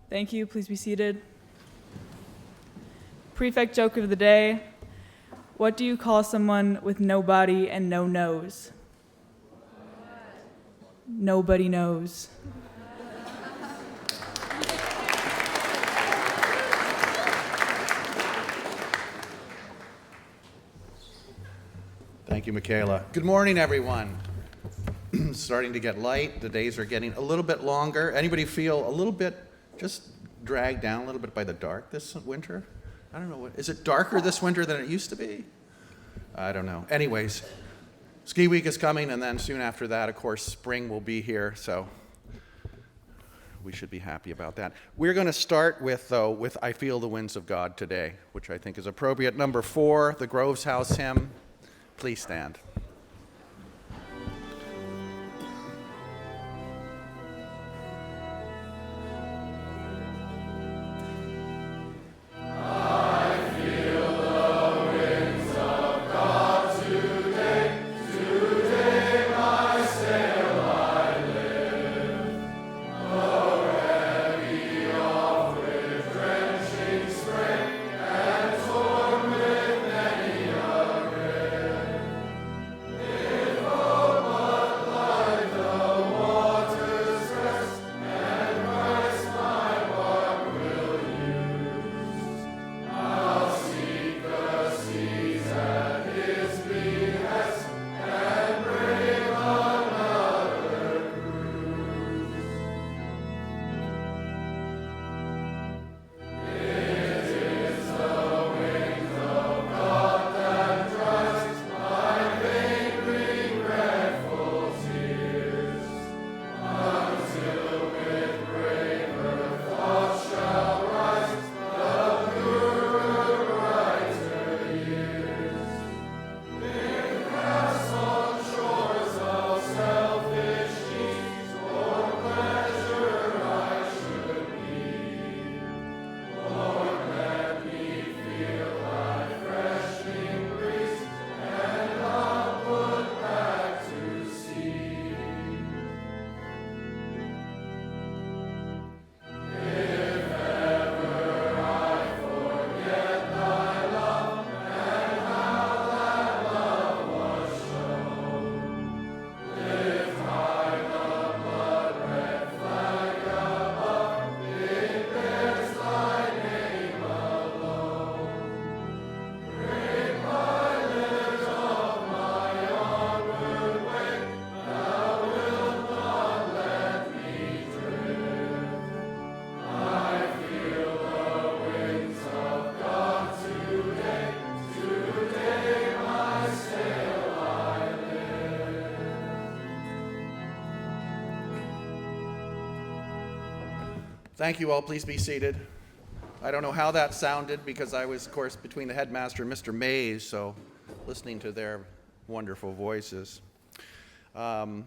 Thank you. Please be seated. Prefect joke of the day. What do you call someone with no body and no nose? Nobody knows. Thank you, Michaela. Good morning, everyone. Starting to get light. The days are getting a little bit longer. Anybody feel a little bit just dragged down a little bit by the dark this winter? I don't know. Is it darker this winter than it used to be? I don't know. Anyways, ski week is coming, and then soon after that, of course, spring will be here, so we should be happy about that. We're going to start with I Feel the Winds of God today, which I think is appropriate. Number 4, the Groves House hymn. Please stand. Thank you all. Please be seated. I don't know how that sounded because I was, of course, between the headmaster and Mr. Mays, so listening to their wonderful voices. So,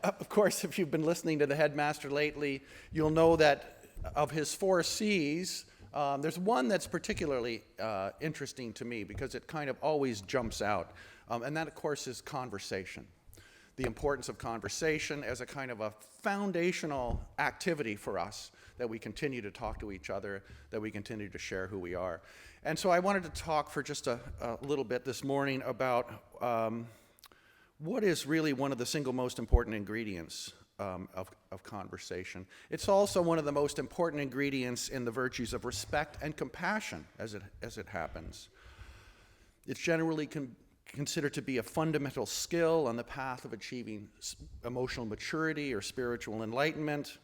of course, if you've been listening to the headmaster lately, you'll know that of his 4 C's, there's one that's particularly interesting to me because it kind of always jumps out, and that, of course, is conversation. The importance of conversation as a kind of a foundational activity for us, that we continue to talk to each other, that we continue to share who we are. And so I wanted to talk for just a little bit this morning about what is really one of the single most important ingredients of conversation. It's also one of the most important ingredients in the virtues of respect and compassion as it happens. It's generally considered to be a fundamental skill on the path of achieving emotional maturity or spiritual enlightenment.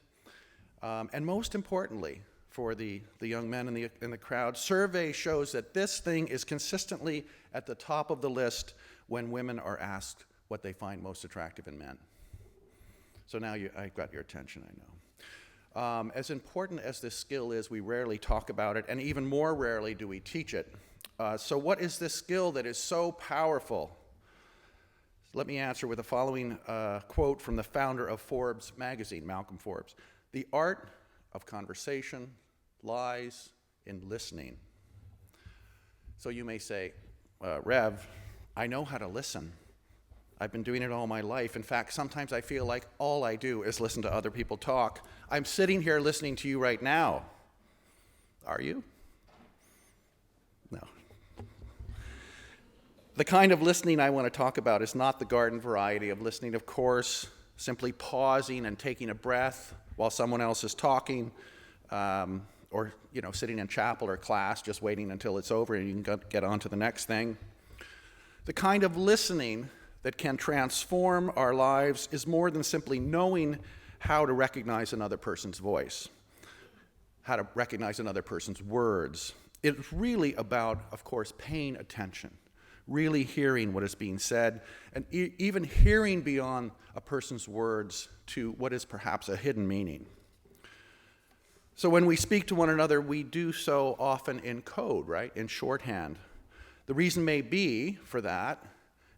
And most importantly, for the young men in the crowd, survey shows that this thing is consistently at the top of the list when women are asked what they find most attractive in men. So now I've got your attention, I know. As important as this skill is, we rarely talk about it, and even more rarely do we teach it. So what is this skill that is so powerful? Let me answer with the following quote from the founder of Forbes magazine, Malcolm Forbes. The art of conversation lies in listening. So you may say, Rev, I know how to listen. I've been doing it all my life. In fact, sometimes I feel like all I do is listen to other people talk. I'm sitting here listening to you right now. Are you? No. The kind of listening I want to talk about is not the garden variety of listening, of course, simply pausing and taking a breath while someone else is talking, or sitting in chapel or class just waiting until it's over and you can get on to the next thing. The kind of listening that can transform our lives is more than simply knowing how to recognize another person's voice, how to recognize another person's words. It's really about, of course, paying attention, really hearing what is being said, and even hearing beyond a person's words to what is perhaps a hidden meaning. So when we speak to one another, we do so often in code, right? In shorthand. The reason may be for that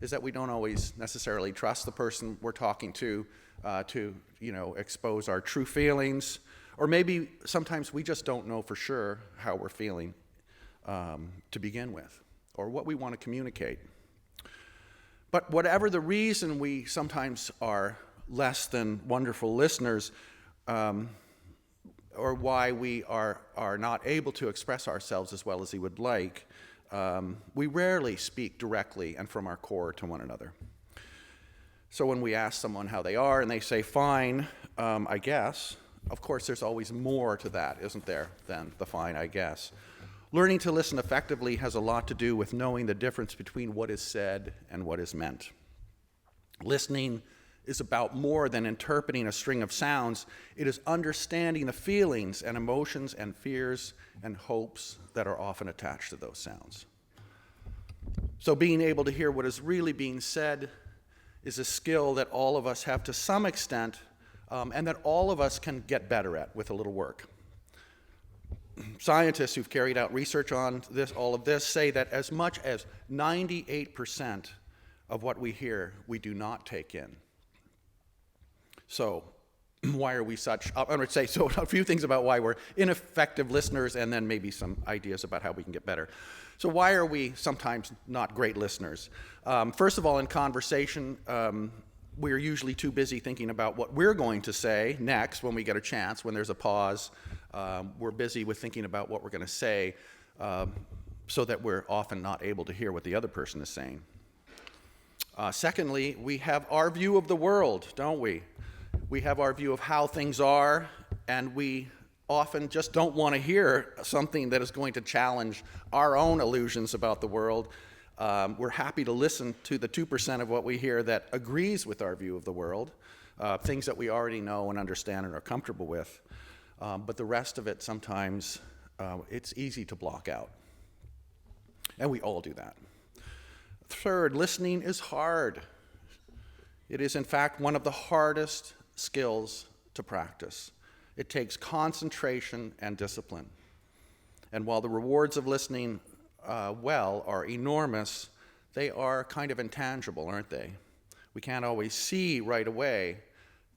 is that we don't always necessarily trust the person we're talking to expose our true feelings, or maybe sometimes we just don't know for sure how we're feeling to begin with, or what we want to communicate. But whatever the reason we sometimes are less than wonderful listeners, or why we are not able to express ourselves as well as we would like, we rarely speak directly and from our core to one another. So when we ask someone how they are and they say, fine, I guess, of course there's always more to that, isn't there, than the fine, I guess. Learning to listen effectively has a lot to do with knowing the difference between what is said and what is meant. Listening is about more than interpreting a string of sounds. It is understanding the feelings and emotions and fears and hopes that are often attached to those sounds. So being able to hear what is really being said is a skill that all of us have to some extent, and that all of us can get better at with a little work. Scientists who've carried out research on all of this say that as much as 98% of what we hear, we do not take in. So why are we such, I'm going to say so a few things about why we're ineffective listeners, and then maybe some ideas about how we can get better. So why are we sometimes not great listeners? First of all, in conversation, we're usually too busy thinking about what we're going to say next when we get a chance, when there's a pause. We're busy with thinking about what we're going to say, so that we're often not able to hear what the other person is saying. Secondly, we have our view of the world, don't we? We have our view of how things are, and we often just don't want to hear something that is going to challenge our own illusions about the world. We're happy to listen to the 2% of what we hear that agrees with our view of the world, things that we already know and understand and are comfortable with. But the rest of it, sometimes, it's easy to block out. And we all do that. Third, listening is hard. It is, in fact, one of the hardest skills to practice. It takes concentration and discipline. And while the rewards of listening well are enormous, they are kind of intangible, aren't they? We can't always see right away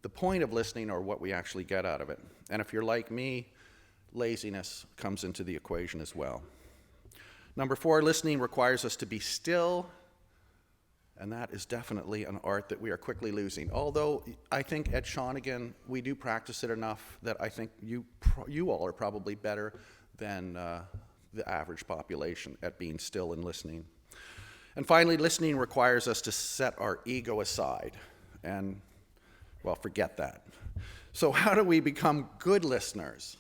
the point of listening or what we actually get out of it. And if you're like me, laziness comes into the equation as well. Number 4, listening requires us to be still, and that is definitely an art that we are quickly losing. Although I think at Shawnigan we do practice it enough that I think you all are probably better than the average population at being still and listening. And finally, listening requires us to set our ego aside and, well, forget that. So how do we become good listeners?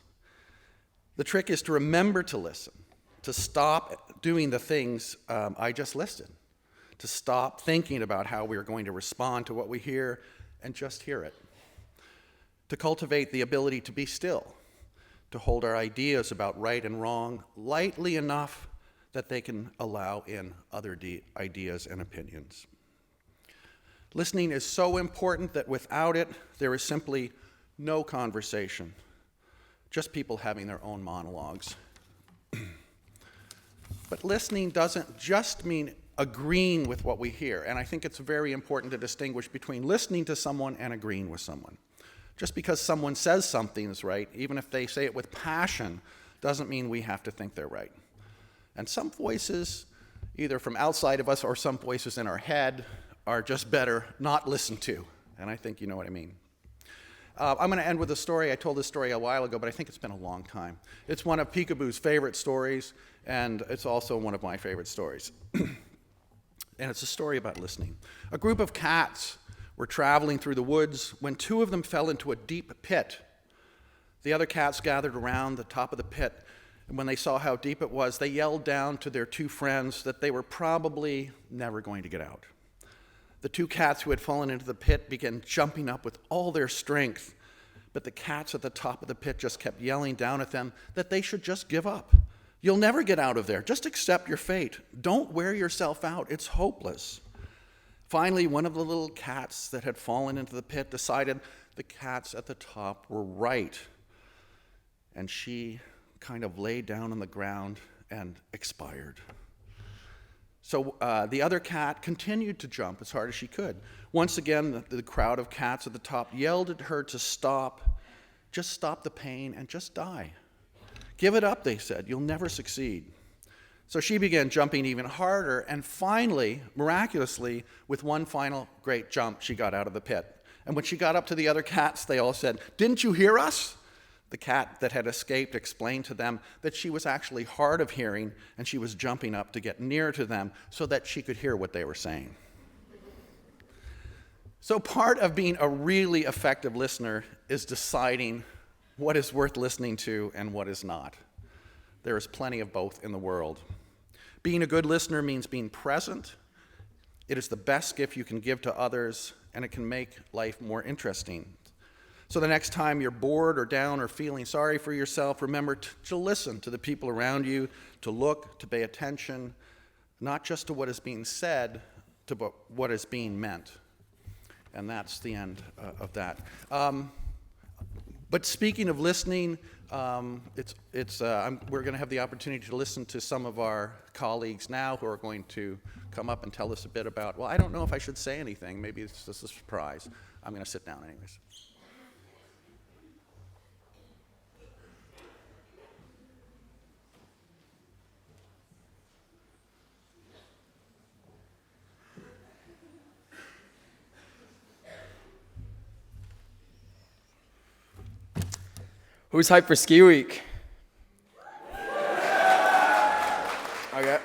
The trick is to remember to listen, to stop doing the things I just listed, to stop thinking about how we are going to respond to what we hear and just hear it, to cultivate the ability to be still, to hold our ideas about right and wrong lightly enough that they can allow in other ideas and opinions. Listening is so important that without it, there is simply no conversation, just people having their own monologues. But listening doesn't just mean agreeing with what we hear, and I think it's very important to distinguish between listening to someone and agreeing with someone. Just because someone says something is right, even if they say it with passion, doesn't mean we have to think they're right. And some voices, either from outside of us or some voices in our head, are just better not listened to. And I think you know what I mean. I'm going to end with a story. I told this story a while ago, but I think it's been a long time. It's one of Peekaboo's favorite stories, and it's also one of my favorite stories. And it's a story about listening. A group of cats were traveling through the woods when two of them fell into a deep pit. The other cats gathered around the top of the pit, and when they saw how deep it was, they yelled down to their two friends that they were probably never going to get out. The two cats who had fallen into the pit began jumping up with all their strength, but the cats at the top of the pit just kept yelling down at them that they should just give up. You'll never get out of there. Just accept your fate. Don't wear yourself out. It's hopeless. Finally, one of the little cats that had fallen into the pit decided the cats at the top were right. And she kind of lay down on the ground and expired. So the other cat continued to jump as hard as she could. Once again, the crowd of cats at the top yelled at her to stop. Just stop the pain and just die. Give it up, they said. You'll never succeed. So she began jumping even harder, and finally, miraculously, with one final great jump, she got out of the pit. And when she got up to the other cats, they all said, "Didn't you hear us?" The cat that had escaped explained to them that she was actually hard of hearing, and she was jumping up to get near to them so that she could hear what they were saying. So part of being a really effective listener is deciding what is worth listening to and what is not. There is plenty of both in the world. Being a good listener means being present. It is the best gift you can give to others, and it can make life more interesting. So the next time you're bored or down or feeling sorry for yourself, remember to listen to the people around you, to look, to pay attention, not just to what is being said, to what is being meant. And that's the end of that. But speaking of listening, we're going to have the opportunity to listen to some of our colleagues now who are going to come up and tell us a bit about, well, I don't know if I should say anything. Maybe it's just a surprise. I'm going to sit down anyways. Who's hyped for ski week? Okay.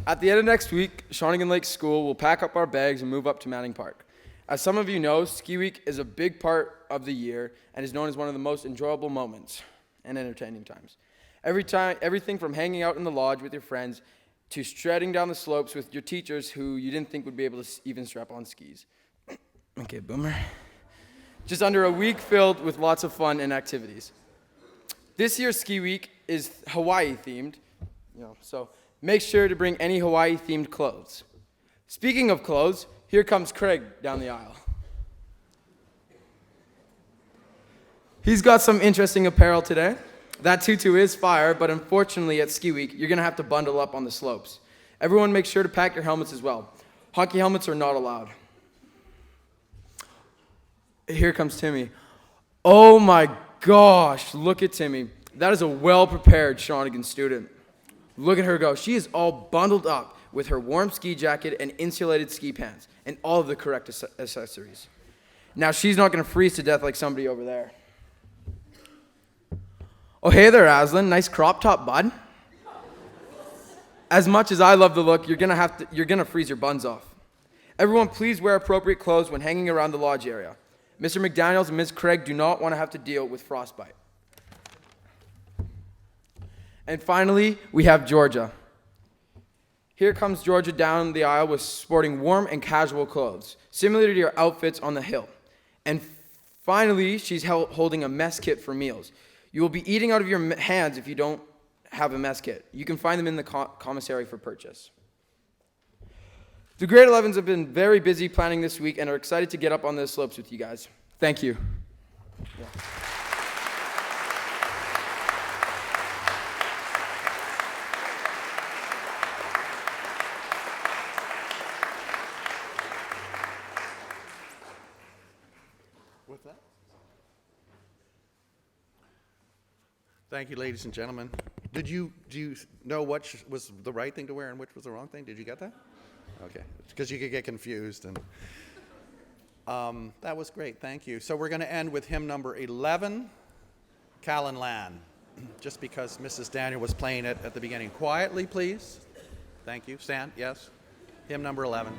At the end of next week, Shawnigan Lake School will pack up our bags and move up to Manning Park. As some of you know, ski week is a big part of the year and is known as one of the most enjoyable moments and entertaining times. Everything from hanging out in the lodge with your friends to shredding down the slopes with your teachers who you didn't think would be able to even strap on skis. Okay, boomer. Just under a week filled with lots of fun and activities. This year's ski week is Hawaii themed, so make sure to bring any Hawaii themed clothes. Speaking of clothes, here comes Craig down the aisle. He's got some interesting apparel today. That tutu is fire, but unfortunately at ski week, you're gonna have to bundle up on the slopes. Everyone make sure to pack your helmets as well. Hockey helmets are not allowed. Here comes Timmy. Oh my gosh, look at Timmy. That is a well-prepared Shawnigan student. Look at her go. She is all bundled up with her warm ski jacket and insulated ski pants and all of the correct accessories. Now she's not going to freeze to death like somebody over there. Oh, hey there, Aslan. Nice crop top, bud. As much as I love the look, you're gonna freeze your buns off. Everyone, please wear appropriate clothes when hanging around the lodge area. Mr. McDaniels and Ms. Craig do not want to have to deal with frostbite. And finally, we have Georgia. Here comes Georgia down the aisle with sporting warm and casual clothes, similar to your outfits on the hill. And finally, she's holding a mess kit for meals. You will be eating out of your hands if you don't have a mess kit. You can find them in the commissary for purchase. The grade 11s have been very busy planning this week and are excited to get up on the slopes with you guys. Thank you. Yeah. With that? Thank you, ladies and gentlemen. Do you know what was the right thing to wear and which was the wrong thing? Did you get that? Okay, because you could get confused. And that was great, thank you. So we're going to end with hymn number 11, Callan Lan, just because Mrs. Daniel was playing it at the beginning. Quietly, please. Thank you. Stand, yes. Hymn number 11.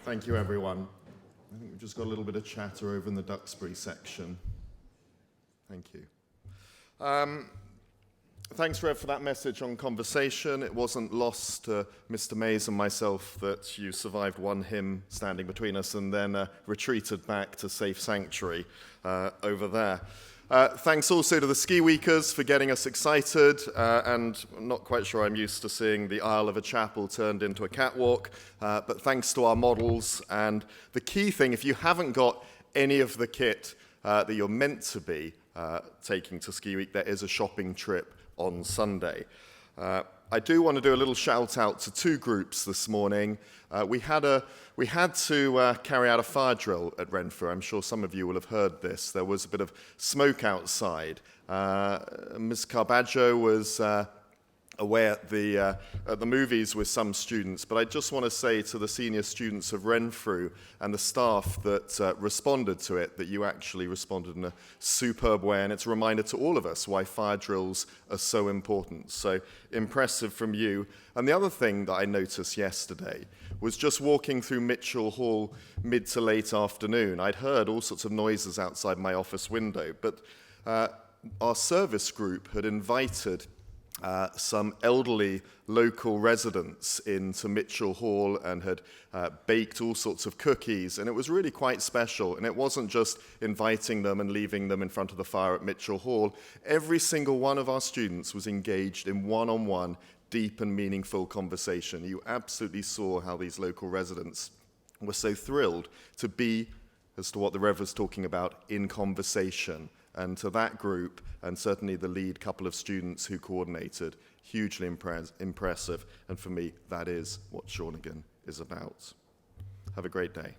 Thank you, everyone. I think we've just got a little bit of chatter over in the Duxbury section. Thank you. Thanks, Rev, for that message on conversation. It wasn't lost to Mr. Mays and myself that you survived one hymn standing between us and then retreated back to safe sanctuary over there. Thanks also to the ski weekers for getting us excited, and I'm not quite sure I'm used to seeing the aisle of a chapel turned into a catwalk, but thanks to our models. And the key thing, if you haven't got any of the kit that you're meant to be taking to Ski Week, there is a shopping trip on Sunday. I do want to do a little shout out to two groups this morning. We had to carry out a fire drill at Renfrew. I'm sure some of you will have heard this. There was a bit of smoke outside. Ms. Carbaggio was away at the movies with some students, but I just want to say to the senior students of Renfrew and the staff that responded to it, that you actually responded in a superb way, and it's a reminder to all of us why fire drills are so important. So impressive from you. And the other thing that I noticed yesterday was just walking through Mitchell Hall mid to late afternoon. I'd heard all sorts of noises outside my office window, but our service group had invited some elderly local residents into Mitchell Hall and had baked all sorts of cookies, and it was really quite special. And it wasn't just inviting them and leaving them in front of the fire at Mitchell Hall. Every single one of our students was engaged in one-on-one, deep and meaningful conversation. You absolutely saw how these local residents were so thrilled to be, as to what the Rev was talking about, in conversation. And to that group, and certainly the lead couple of students who coordinated, hugely impressive. And for me, that is what Shawnigan is about. Have a great day.